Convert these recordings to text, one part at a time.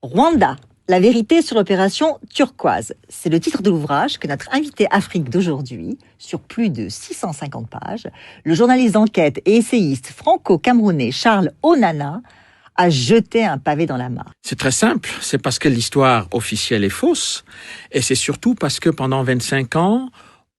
Rwanda, la vérité sur l'opération Turquoise. C'est le titre de l'ouvrage que notre invité Afrique d'aujourd'hui, sur plus de 650 pages, le journaliste d'enquête et essayiste franco-camerounais Charles Onana a jeté un pavé dans la mare. C'est très simple, c'est parce que l'histoire officielle est fausse, et c'est surtout parce que pendant 25 ans,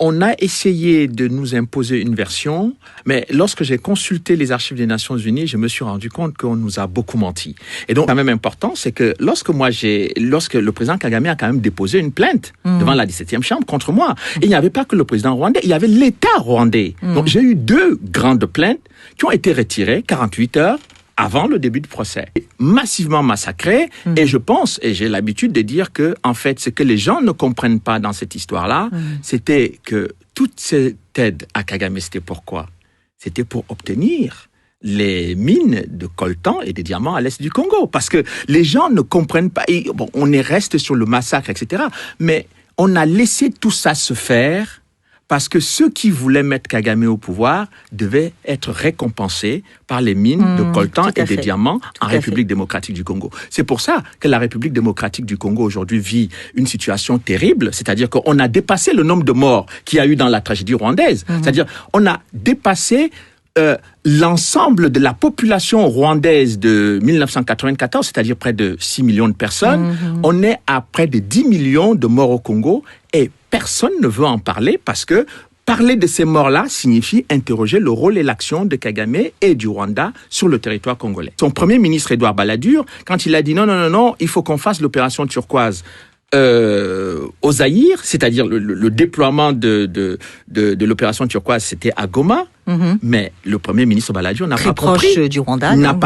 on a essayé de nous imposer une version, mais lorsque j'ai consulté les archives des Nations Unies, je me suis rendu compte qu'on nous a beaucoup menti. Et donc, quand même important, c'est que lorsque le président Kagame a quand même déposé une plainte devant la 17e chambre contre moi, il n'y avait pas que le président rwandais, il y avait l'État rwandais. Donc, j'ai eu 2 grandes plaintes qui ont été retirées 48 heures avant le début du procès. Massivement massacré, et je pense, et j'ai l'habitude de dire que, en fait, ce que les gens ne comprennent pas dans cette histoire-là, c'était que toute cette aide à Kagame, c'était pourquoi? C'était pour obtenir les mines de coltan et des diamants à l'est du Congo. Parce que les gens ne comprennent pas, et bon, on reste sur le massacre, etc., mais on a laissé tout ça se faire parce que ceux qui voulaient mettre Kagame au pouvoir devaient être récompensés par les mines de coltan et des diamants en République démocratique du Congo. C'est pour ça que la République démocratique du Congo aujourd'hui vit une situation terrible, c'est-à-dire qu'on a dépassé le nombre de morts qu'il y a eu dans la tragédie rwandaise. C'est-à-dire on a dépassé l'ensemble de la population rwandaise de 1994, c'est-à-dire près de 6 millions de personnes. On est à près de 10 millions de morts au Congo et personne ne veut en parler parce que parler de ces morts-là signifie interroger le rôle et l'action de Kagame et du Rwanda sur le territoire congolais. Son premier ministre, Edouard Balladur, quand il a dit non, il faut qu'on fasse l'opération Turquoise au Zaïre, c'est-à-dire le déploiement de l'opération Turquoise, c'était à Goma. Mais le premier ministre Balladur n'a pas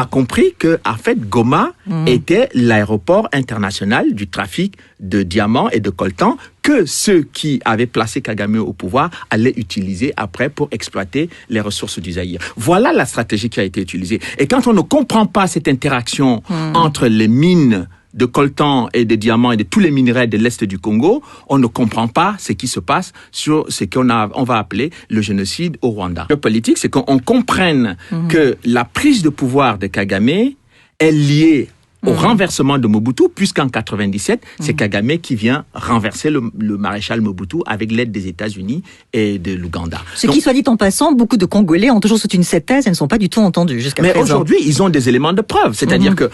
compris que, en fait, Goma était l'aéroport international du trafic de diamants et de coltan que ceux qui avaient placé Kagame au pouvoir allaient utiliser après pour exploiter les ressources du Zaïre. Voilà la stratégie qui a été utilisée. Et quand on ne comprend pas cette interaction entre les mines de coltan et de diamants et de tous les minerais de l'Est du Congo, on ne comprend pas ce qui se passe sur ce qu'on va appeler le génocide au Rwanda. Le politique, c'est qu'on comprenne que la prise de pouvoir de Kagame est liée au renversement de Mobutu, puisqu'en 97, c'est Kagame qui vient renverser le maréchal Mobutu avec l'aide des États-Unis et de l'Ouganda. Qui, soit dit en passant, beaucoup de Congolais ont toujours soutenu cette thèse et ne sont pas du tout entendus jusqu'à présent. Mais aujourd'hui, ils ont des éléments de preuve. C'est-à-dire que...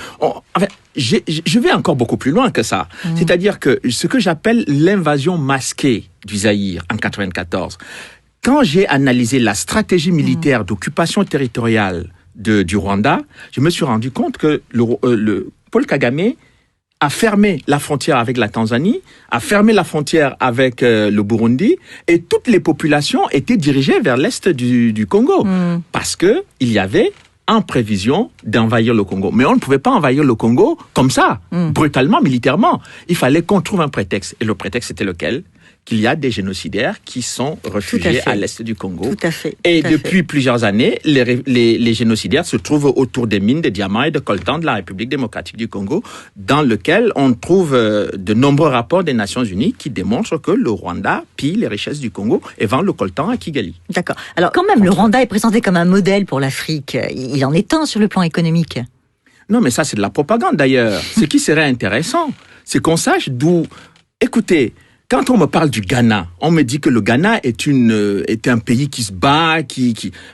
je vais encore beaucoup plus loin que ça. C'est-à-dire que ce que j'appelle l'invasion masquée du Zaïre en 94, quand j'ai analysé la stratégie militaire d'occupation territoriale du Rwanda, je me suis rendu compte que Paul Kagame a fermé la frontière avec la Tanzanie, a fermé la frontière avec le Burundi, et toutes les populations étaient dirigées vers l'est du Congo, parce que il y avait en prévision d'envahir le Congo. Mais on ne pouvait pas envahir le Congo comme ça, brutalement, militairement. Il fallait qu'on trouve un prétexte. Et le prétexte, c'était lequel? Qu'il y a des génocidaires qui sont réfugiés à l'est du Congo. Tout à fait. Et depuis plusieurs années, les génocidaires se trouvent autour des mines de diamants et de coltan de la République démocratique du Congo, dans lequel on trouve de nombreux rapports des Nations Unies qui démontrent que le Rwanda pille les richesses du Congo et vend le coltan à Kigali. D'accord. Alors quand même, le Rwanda est présenté comme un modèle pour l'Afrique. Il en est un sur le plan économique. Non, mais ça, c'est de la propagande d'ailleurs. Ce qui serait intéressant, c'est qu'on sache d'où... Écoutez, quand on me parle du Ghana, on me dit que le Ghana est un pays qui se bat,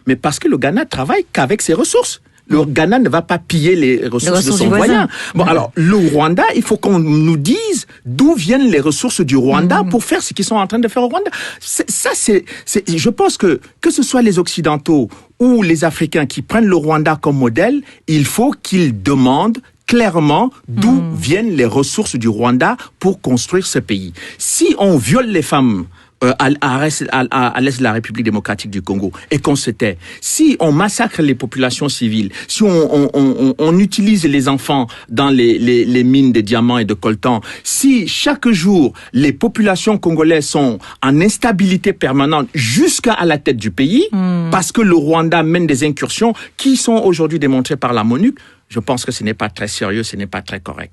mais parce que le Ghana travaille qu'avec ses ressources. Le Ghana ne va pas piller les ressources de son voisin. Bon, alors, le Rwanda, il faut qu'on nous dise d'où viennent les ressources du Rwanda pour faire ce qu'ils sont en train de faire au Rwanda. Je pense que ce soit les Occidentaux ou les Africains qui prennent le Rwanda comme modèle, il faut qu'ils demandent clairement d'où viennent les ressources du Rwanda pour construire ce pays. Si on viole les femmes à l'est de la République démocratique du Congo et qu'on se tait, si on massacre les populations civiles, si on utilise les enfants dans les mines de diamants et de coltan, si chaque jour les populations congolaises sont en instabilité permanente jusqu'à la tête du pays, parce que le Rwanda mène des incursions qui sont aujourd'hui démontrées par la MONUC, je pense que ce n'est pas très sérieux, ce n'est pas très correct.